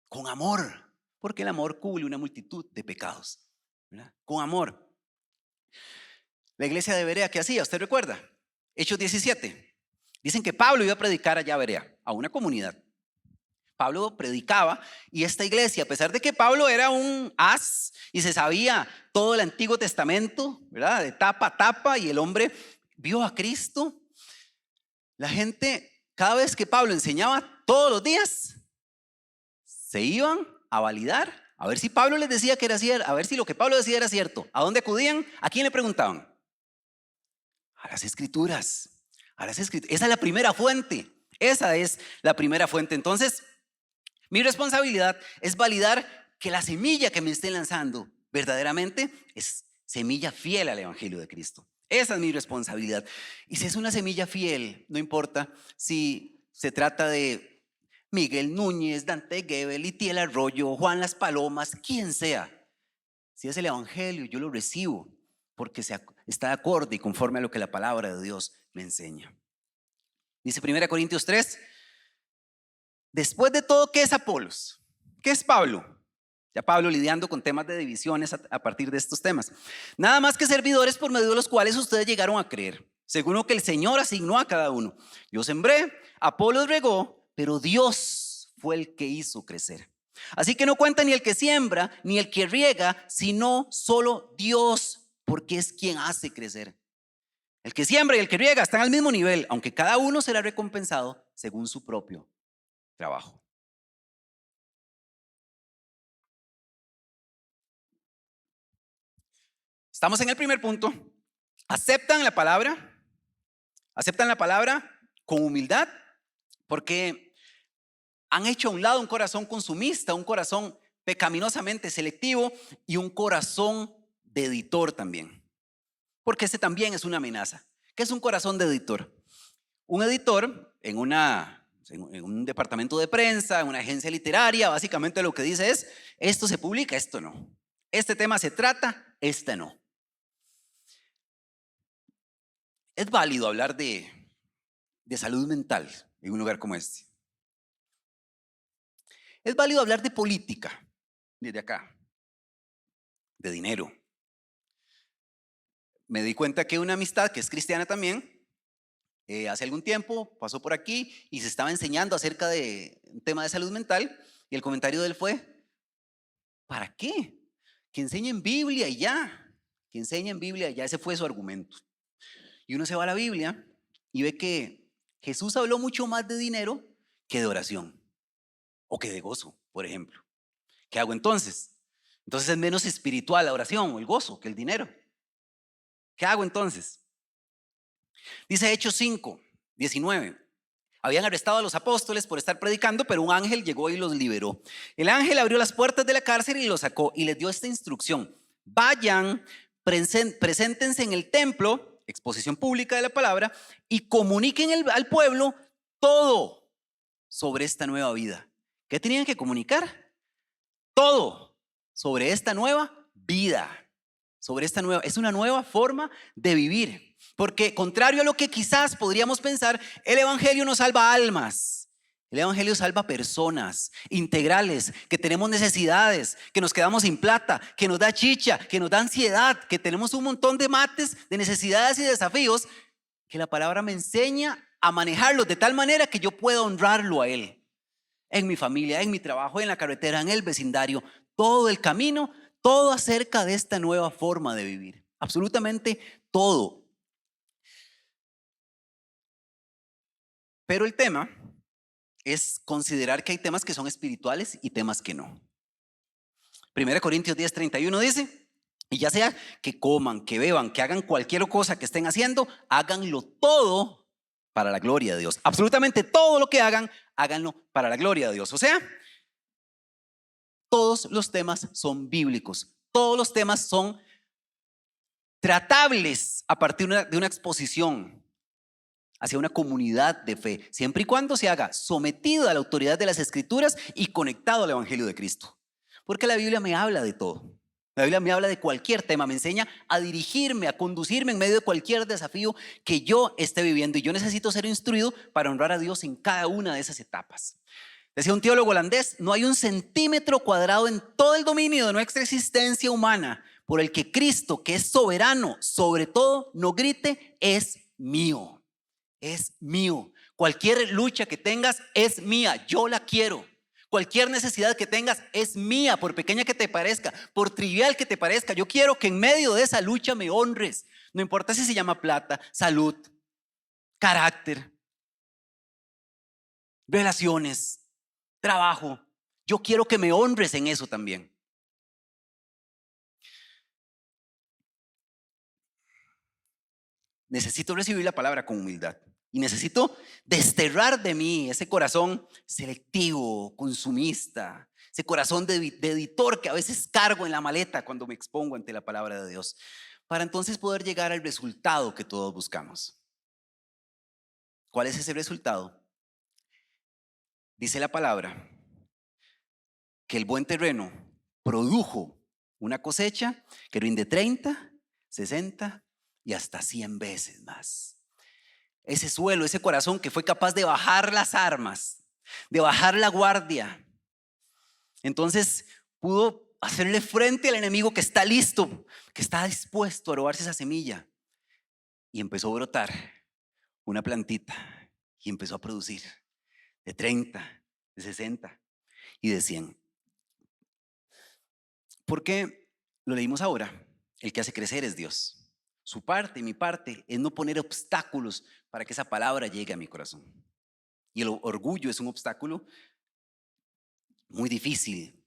S1: con amor, porque el amor cubre una multitud de pecados, ¿verdad? Con amor. La iglesia de Berea, ¿qué hacía? ¿Usted recuerda? Hechos 17. Dicen que Pablo iba a predicar allá a Berea, a una comunidad. Pablo predicaba y esta iglesia, a pesar de que Pablo era un as y se sabía todo el Antiguo Testamento, ¿verdad? De tapa a tapa, y el hombre vio a Cristo, la gente, cada vez que Pablo enseñaba todos los días, se iban a validar A ver si Pablo les decía que era cierto, a ver si lo que Pablo decía era cierto. ¿A dónde acudían? ¿A quién le preguntaban? A las escrituras. A las escrituras. Esa es la primera fuente. Esa es la primera fuente. Entonces, mi responsabilidad es validar que la semilla que me estén lanzando verdaderamente es semilla fiel al Evangelio de Cristo. Esa es mi responsabilidad. Y si es una semilla fiel, no importa si se trata de Miguel Núñez, Dante Gebel, Itiel Arroyo, Juan Las Palomas, quien sea. Si es el Evangelio, yo lo recibo porque está de acuerdo y conforme a lo que la palabra de Dios me enseña. Dice 1 Corintios 3, después de todo, ¿qué es Apolos? ¿Qué es Pablo? Ya Pablo lidiando con temas de divisiones a partir de estos temas. Nada más que servidores por medio de los cuales ustedes llegaron a creer, según lo que el Señor asignó a cada uno. Yo sembré, Apolos regó, pero Dios fue el que hizo crecer. Así que no cuenta ni el que siembra, ni el que riega, sino solo Dios, porque es quien hace crecer. El que siembra y el que riega están al mismo nivel, aunque cada uno será recompensado según su propio trabajo. Estamos en el primer punto. Aceptan la palabra con humildad, porque han hecho a un lado un corazón consumista, un corazón pecaminosamente selectivo y un corazón de editor también, porque ese también es una amenaza. ¿Qué es un corazón de editor? Un editor en un departamento de prensa, en una agencia literaria, básicamente lo que dice es: esto se publica, esto no. Este tema se trata, este no. Es válido hablar de salud mental en un lugar como este. Es válido hablar de política desde acá, de dinero. Me di cuenta que una amistad que es cristiana también, hace algún tiempo pasó por aquí y se estaba enseñando acerca de un tema de salud mental, y el comentario de él fue: ¿para qué? Que enseñen Biblia y ya. Que enseñen Biblia y ya. Ese fue su argumento. Y uno se va a la Biblia y ve que Jesús habló mucho más de dinero que de oración o que de gozo, por ejemplo. ¿Qué hago entonces? Entonces es menos espiritual la oración o el gozo que el dinero. ¿Qué hago entonces? Dice Hechos 5:19. Habían arrestado a los apóstoles por estar predicando, pero un ángel llegó y los liberó. El ángel abrió las puertas de la cárcel y los sacó y les dio esta instrucción: vayan, preséntense en el templo, exposición pública de la palabra, y comuniquen al pueblo todo sobre esta nueva vida. ¿Qué tenían que comunicar? Todo sobre esta nueva vida. Es una nueva forma de vivir. Porque contrario a lo que quizás podríamos pensar, el Evangelio no salva almas. El Evangelio salva personas integrales, que tenemos necesidades, que nos quedamos sin plata, que nos da chicha, que nos da ansiedad, que tenemos un montón de mates, de necesidades y desafíos, que la palabra me enseña a manejarlos de tal manera que yo pueda honrarlo a Él. En mi familia, en mi trabajo, en la carretera, en el vecindario, todo el camino, todo acerca de esta nueva forma de vivir. Absolutamente todo. Pero el tema es considerar que hay temas que son espirituales y temas que no. 1 Corintios 10:31 dice: y ya sea que coman, que beban, que hagan cualquier cosa que estén haciendo, háganlo todo para la gloria de Dios. Absolutamente todo lo que hagan, háganlo para la gloria de Dios. O sea, todos los temas son bíblicos. Todos los temas son tratables a partir de una exposición hacia una comunidad de fe, siempre y cuando se haga sometido a la autoridad de las Escrituras y conectado al Evangelio de Cristo. Porque la Biblia me habla de todo. La Biblia me habla de cualquier tema, me enseña a dirigirme, a conducirme en medio de cualquier desafío que yo esté viviendo. Y yo necesito ser instruido para honrar a Dios en cada una de esas etapas. Decía un teólogo holandés: no hay un centímetro cuadrado en todo el dominio de nuestra existencia humana por el que Cristo, que es soberano sobre todo, no grite: es mío. Es mío. Cualquier lucha que tengas es mía, yo la quiero. Cualquier necesidad que tengas es mía, por pequeña que te parezca, por trivial que te parezca. Yo quiero que en medio de esa lucha me honres. No importa si se llama plata, salud, carácter, relaciones, trabajo. Yo quiero que me honres en eso también. necesito recibir la palabra con humildad. Y necesito desterrar de mí ese corazón selectivo, consumista, ese corazón de editor que a veces cargo en la maleta cuando me expongo ante la palabra de Dios, para entonces poder llegar al resultado que todos buscamos. ¿Cuál es ese resultado? Dice la palabra que el buen terreno produjo una cosecha que rinde 30, 60 y hasta 100 veces más. Ese suelo, ese corazón que fue capaz de bajar las armas, de bajar la guardia, entonces pudo hacerle frente al enemigo que está listo, que está dispuesto a robarse esa semilla. Y empezó a brotar una plantita y empezó a producir de 30, de 60 y de 100. Porque lo leímos ahora, el que hace crecer es Dios. Su parte y mi parte es no poner obstáculos para que esa palabra llegue a mi corazón. Y el orgullo es un obstáculo muy difícil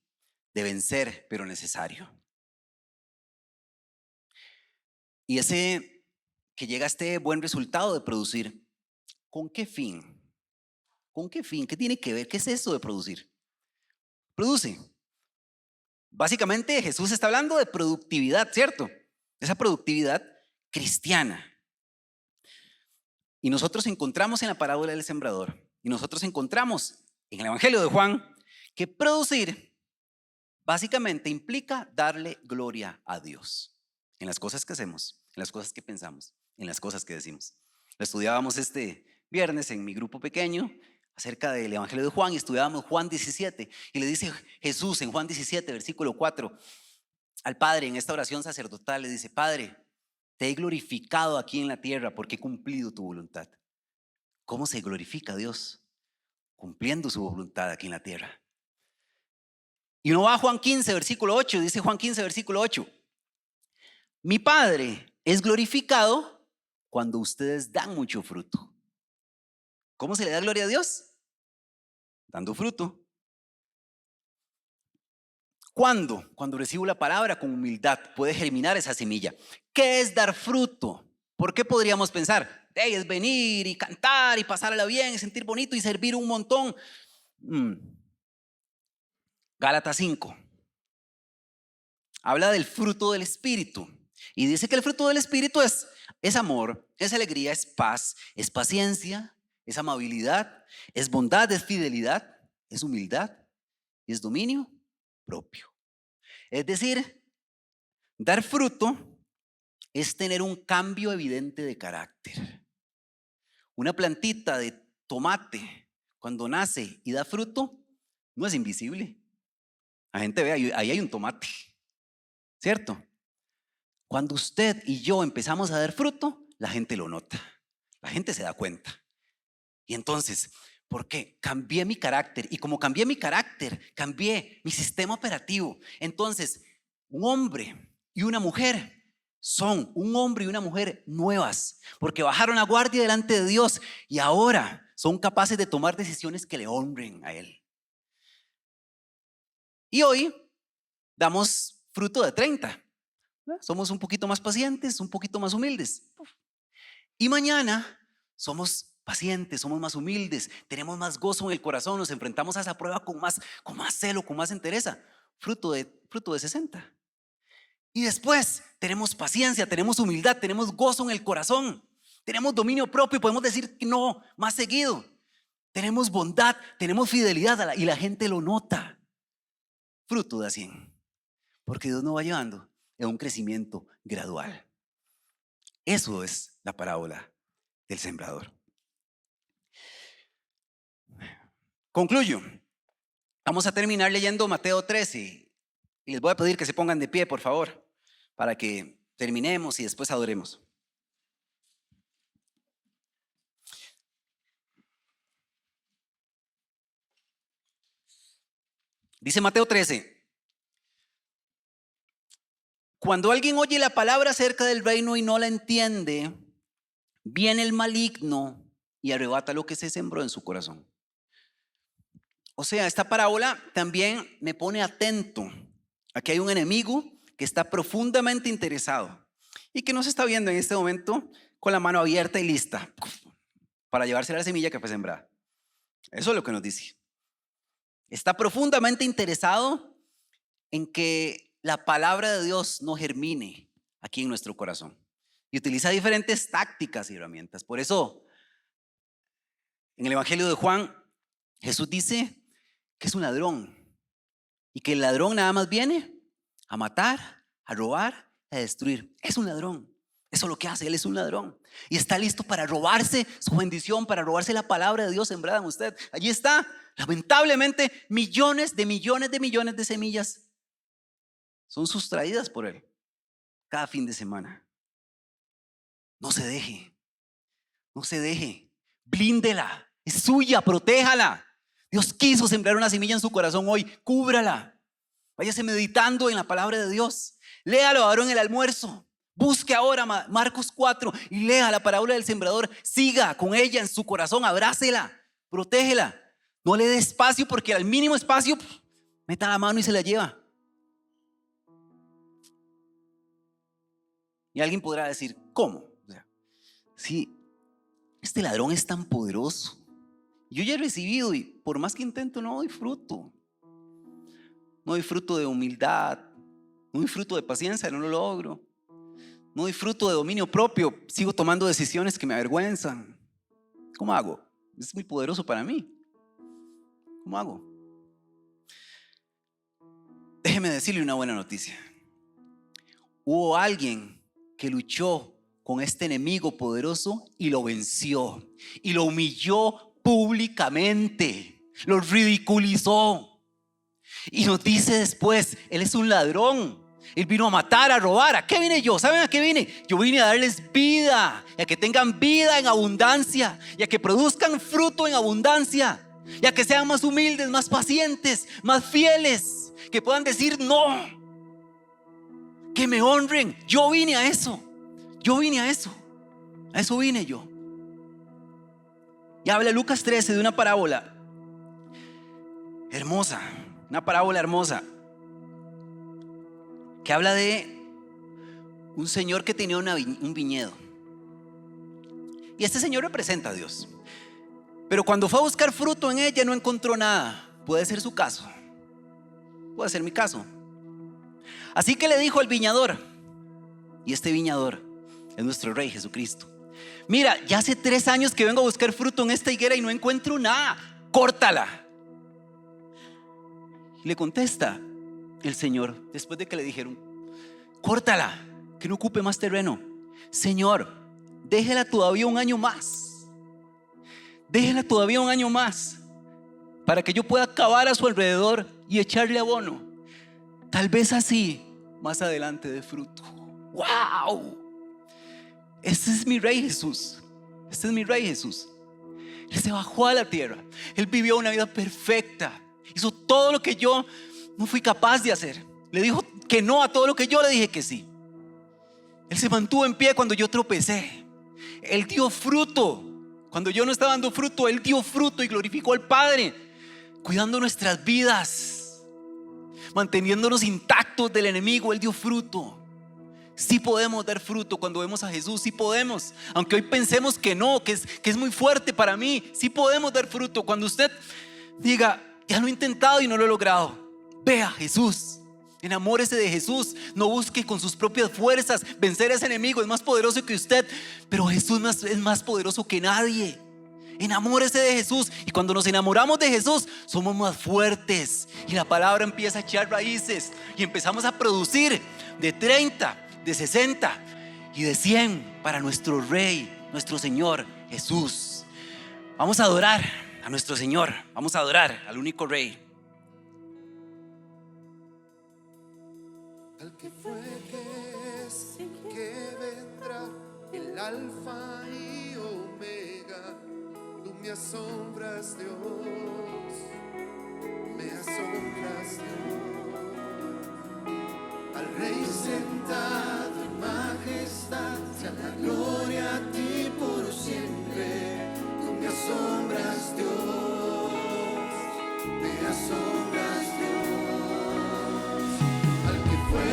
S1: de vencer, pero necesario. Y ese que llega a este buen resultado de producir, ¿con qué fin? ¿Con qué fin? ¿Qué tiene que ver? ¿Qué es eso de producir? Produce. Básicamente Jesús está hablando de productividad, ¿cierto? Esa productividad cristiana. Y nosotros encontramos en la parábola del sembrador, y nosotros encontramos en el Evangelio de Juan, que producir básicamente implica darle gloria a Dios en las cosas que hacemos, en las cosas que pensamos, en las cosas que decimos. Lo estudiábamos este viernes en mi grupo pequeño acerca del Evangelio de Juan y estudiábamos Juan 17 y le dice Jesús en Juan 17 versículo 4 al Padre en esta oración sacerdotal, le dice: Padre, te he glorificado aquí en la tierra porque he cumplido tu voluntad. ¿Cómo se glorifica Dios? Cumpliendo su voluntad aquí en la tierra. Y uno va a Juan 15 versículo 8, dice Juan 15 versículo 8: mi Padre es glorificado cuando ustedes dan mucho fruto. ¿Cómo se le da gloria a Dios? Dando fruto. ¿Cuándo? Cuando recibo la palabra con humildad, puede germinar esa semilla. ¿Qué es dar fruto? ¿Por qué podríamos pensar? Es venir y cantar y pasarla bien y sentir bonito y servir un montón. Gálatas 5 habla del fruto del Espíritu y dice que el fruto del Espíritu es amor, es alegría, es paz, es paciencia, es amabilidad, es bondad, es fidelidad, es humildad y es dominio propio. Es decir, dar fruto es tener un cambio evidente de carácter. Una plantita de tomate cuando nace y da fruto no es invisible. La gente ve, ahí hay un tomate, ¿cierto? Cuando usted y yo empezamos a dar fruto, la gente lo nota, la gente se da cuenta. Y entonces, ¿por qué? Cambié mi carácter, y como cambié mi carácter, cambié mi sistema operativo. Entonces, un hombre y una mujer son un hombre y una mujer nuevas, porque bajaron la guardia delante de Dios y ahora son capaces de tomar decisiones que le honren a Él. Y hoy damos fruto de 30. Somos un poquito más pacientes, un poquito más humildes. Y mañana somos pacientes, somos más humildes, tenemos más gozo en el corazón, nos enfrentamos a esa prueba con más celo, con más entereza. Fruto de 60. Y después tenemos paciencia, tenemos humildad, tenemos gozo en el corazón, tenemos dominio propio, podemos decir que no más seguido. Tenemos bondad, tenemos fidelidad y la gente lo nota. Fruto de 100. Porque Dios nos va llevando en un crecimiento gradual. Eso es la parábola del sembrador. Concluyo. Vamos a terminar leyendo Mateo 13 y les voy a pedir que se pongan de pie, por favor, para que terminemos y después adoremos. Dice Mateo 13: cuando alguien oye la palabra acerca del reino y no la entiende, viene el maligno y arrebata lo que se sembró en su corazón. O sea, esta parábola también me pone atento. Aquí hay un enemigo que está profundamente interesado y que nos está viendo en este momento con la mano abierta y lista para llevarse la semilla que fue sembrada. Eso es lo que nos dice. Está profundamente interesado en que la palabra de Dios no germine aquí en nuestro corazón. Y utiliza diferentes tácticas y herramientas. Por eso, en el Evangelio de Juan, Jesús dice que es un ladrón. Y que el ladrón nada más viene a matar, a robar, a destruir. Es un ladrón. Eso es lo que hace. Él es un ladrón. Y está listo para robarse su bendición, para robarse la palabra de Dios sembrada en usted. Allí está. Lamentablemente, millones de semillas son sustraídas por él cada fin de semana. No se deje. No se deje. Blíndela. Es suya. Protéjala. Dios quiso sembrar una semilla en su corazón hoy. Cúbrala. Váyase meditando en la palabra de Dios. Léalo ahora en el almuerzo. Busque ahora Marcos 4 y lea la parábola del sembrador. Siga con ella en su corazón. Abrácela. Protégela. No le dé espacio, porque al mínimo espacio meta la mano y se la lleva. Y alguien podrá decir, ¿cómo? O sea, si este ladrón es tan poderoso, yo ya he recibido y por más que intento no doy fruto. No doy fruto de humildad, no doy fruto de paciencia, no lo logro. No doy fruto de dominio propio, sigo tomando decisiones que me avergüenzan. ¿Cómo hago? Es muy poderoso para mí. ¿Cómo hago? Déjeme decirle una buena noticia. Hubo alguien que luchó con este enemigo poderoso y lo venció. Y lo humilló públicamente. Lo ridiculizó. Y nos dice después, él es un ladrón. Él vino a matar, a robar. ¿A qué vine yo? ¿Saben a qué vine? Yo vine a darles vida, y a que tengan vida en abundancia, y a que produzcan fruto en abundancia, y a que sean más humildes, más pacientes, más fieles, que puedan decir no, que me honren. Yo vine a eso. Yo vine a eso. A eso vine yo. Y habla Lucas 13 de una parábola hermosa. Una parábola hermosa que habla de un señor que tenía un viñedo. Y este señor representa a Dios. Pero cuando fue a buscar fruto en ella no encontró nada. Puede ser su caso. Puede ser mi caso. Así que le dijo al viñador, y este viñador es nuestro Rey Jesucristo: mira, ya hace 3 años que vengo a buscar fruto en esta higuera y no encuentro nada. Córtala. Y le contesta el Señor, después de que le dijeron: córtala, que no ocupe más terreno. Señor, déjela todavía un año más. Déjela todavía un año más, para que yo pueda cavar a su alrededor y echarle abono. Tal vez así más adelante dé fruto. ¡Wow! Este es mi Rey Jesús. Este es mi Rey Jesús. Él se bajó a la tierra. Él vivió una vida perfecta. Hizo todo lo que yo no fui capaz de hacer. Le dijo que no a todo lo que yo le dije que sí. Él se mantuvo en pie cuando yo tropecé. Él dio fruto. Cuando yo no estaba dando fruto, Él dio fruto y glorificó al Padre, cuidando nuestras vidas, manteniéndonos intactos del enemigo. Él dio fruto. Sí podemos dar fruto cuando vemos a Jesús. Sí podemos, aunque hoy pensemos que no, que es muy fuerte para mí. Sí podemos dar fruto. Cuando usted diga: ya lo he intentado y no lo he logrado, vea a Jesús. Enamórese de Jesús. No busque con sus propias fuerzas vencer a ese enemigo. Es más poderoso que usted, pero Jesús es más poderoso que nadie. Enamórese de Jesús. Y cuando nos enamoramos de Jesús, somos más fuertes. Y la palabra empieza a echar raíces. Y empezamos a producir de 30, de 60 y de 100 para nuestro Rey, nuestro Señor Jesús. Vamos a adorar a nuestro Señor. Vamos a adorar al único Rey.
S2: Al que fue, que es, que vendrá, el alfa y omega. Tú me asombras, Dios, me asombras, Dios. Al Rey sentado en majestad, sea la gloria a ti por siempre. Tú me asombras, Dios, me asombras, Dios. Fue que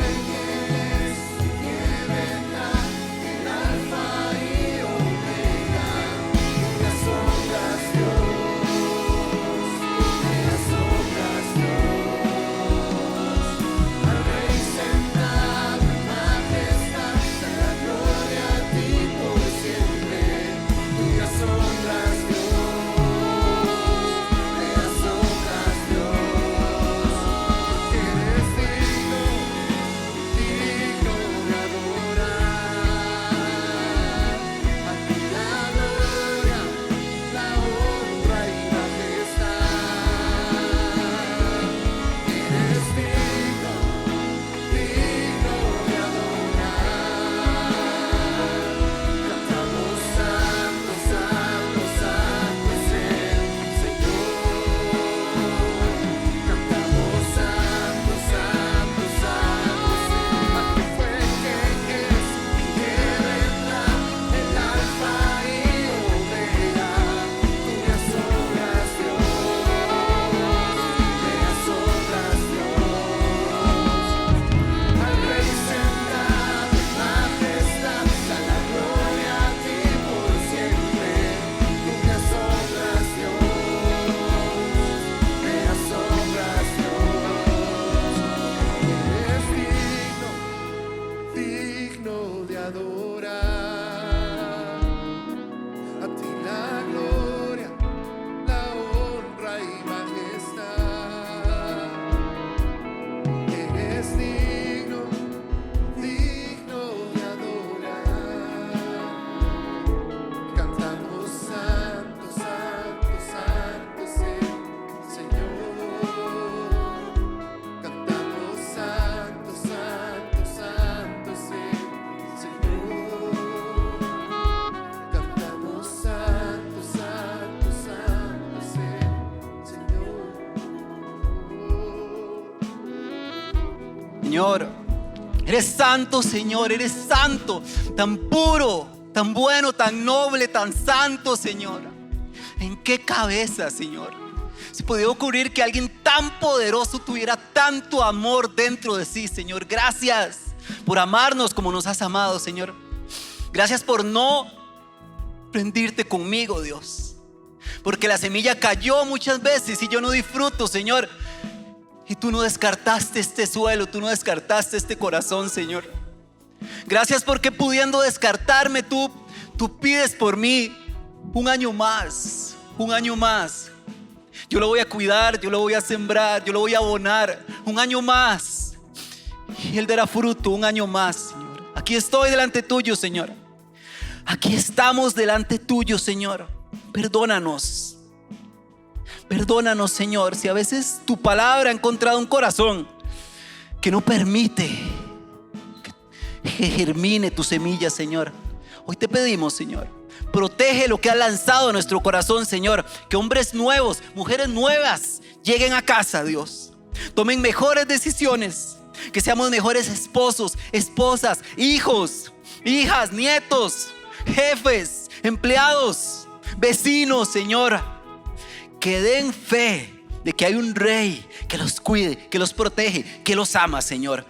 S2: es, que vendrá, el alfa y
S1: Señor. Eres santo, Señor, eres santo, tan puro, tan bueno, tan noble, tan santo, Señor. ¿En qué cabeza, Señor, se podía ocurrir que alguien tan poderoso tuviera tanto amor dentro de sí, Señor? Gracias por amarnos como nos has amado, Señor. Gracias por no rendirte conmigo, Dios, porque la semilla cayó muchas veces y yo no disfruto, Señor. Y tú no descartaste este suelo, tú no descartaste este corazón, Señor. Gracias porque pudiendo descartarme, tú pides por mí un año más, un año más. Yo lo voy a cuidar, yo lo voy a sembrar, yo lo voy a abonar un año más. Y Él dará fruto un año más, Señor. Aquí estoy delante tuyo, Señor. Aquí estamos delante tuyo, Señor. Perdónanos. Perdónanos, Señor, si a veces tu palabra ha encontrado un corazón que no permite que germine tu semilla, Señor. Hoy te pedimos, Señor, protege lo que ha lanzado en nuestro corazón, Señor. Que hombres nuevos, mujeres nuevas lleguen a casa, Dios. Tomen mejores decisiones. Que seamos mejores esposos, esposas, hijos, hijas, nietos, jefes, empleados, vecinos, Señor. Que den fe de que hay un rey que los cuide, que los protege, que los ama, Señor.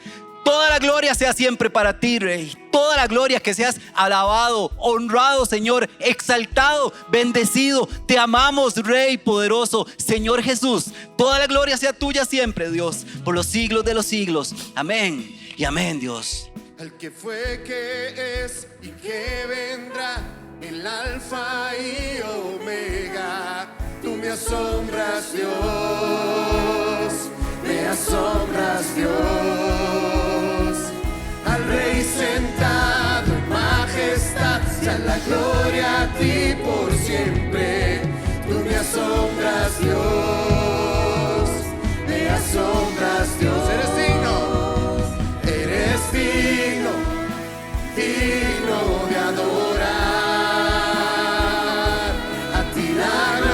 S1: Toda la gloria sea siempre para ti, Rey. Toda la gloria, que seas alabado, honrado, Señor, exaltado, bendecido. Te amamos, Rey poderoso, Señor Jesús. Toda la gloria sea tuya siempre, Dios, por los siglos de los siglos. Amén y amén, Dios.
S2: Al que fue, que es y que vendrá, el alfa y omega. Tú me asombras, Dios, me asombras, Dios. Al Rey sentado en majestad, sea la gloria a ti por siempre. Tú me asombras, Dios, me asombras, Dios. Eres digno, digno de adorar. A ti la gloria.